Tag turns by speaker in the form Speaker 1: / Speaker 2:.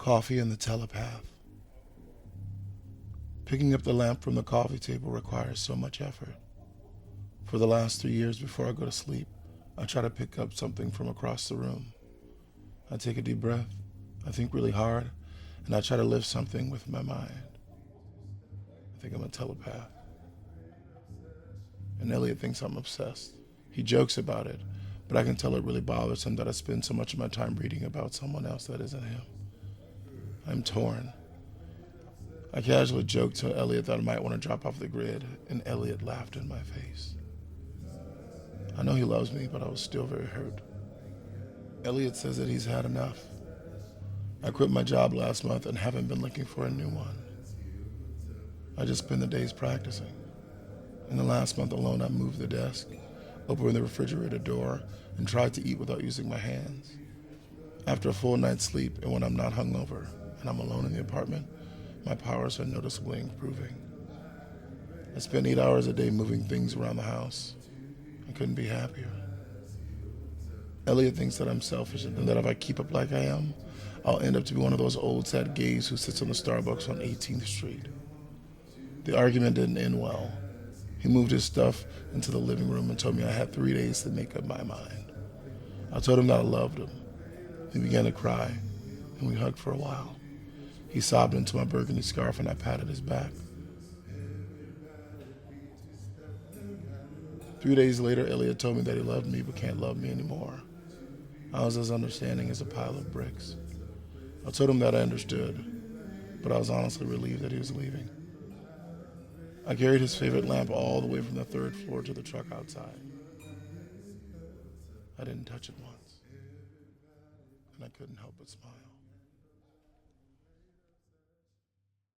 Speaker 1: Coffee and the telepath. Picking up the lamp from the coffee table requires so much effort. For the last 3 years before I go to sleep, I try to pick up something from across the room. I take a deep breath, I think really hard, and I try to lift something with my mind. I think I'm a telepath. And Elliot thinks I'm obsessed. He jokes about it, but I can tell it really bothers him that I spend so much of my time reading about someone else that isn't him. I'm torn. I casually joked to Elliot that I might want to drop off the grid, and Elliot laughed in my face. I know he loves me, but I was still very hurt. Elliot says that he's had enough. I quit my job last month and haven't been looking for a new one. I just spend the days practicing. In the last month alone, I moved the desk, opened the refrigerator door, and tried to eat without using my hands. After a full night's sleep and when I'm not hungover and I'm alone in the apartment, my powers are noticeably improving. I spend 8 hours a day moving things around the house. I couldn't be happier. Elliot thinks that I'm selfish and that if I keep up like I am, I'll end up to be one of those old sad gays who sits on the Starbucks on 18th Street. The argument didn't end well. He moved his stuff into the living room and told me I had 3 days to make up my mind. I told him that I loved him. He began to cry, and we hugged for a while. He sobbed into my burgundy scarf, and I patted his back. 3 days later, Elliot told me that he loved me but can't love me anymore. I was as understanding as a pile of bricks. I told him that I understood, but I was honestly relieved that he was leaving. I carried his favorite lamp all the way from the 3rd floor to the truck outside. I didn't touch it once, and I couldn't help but smile.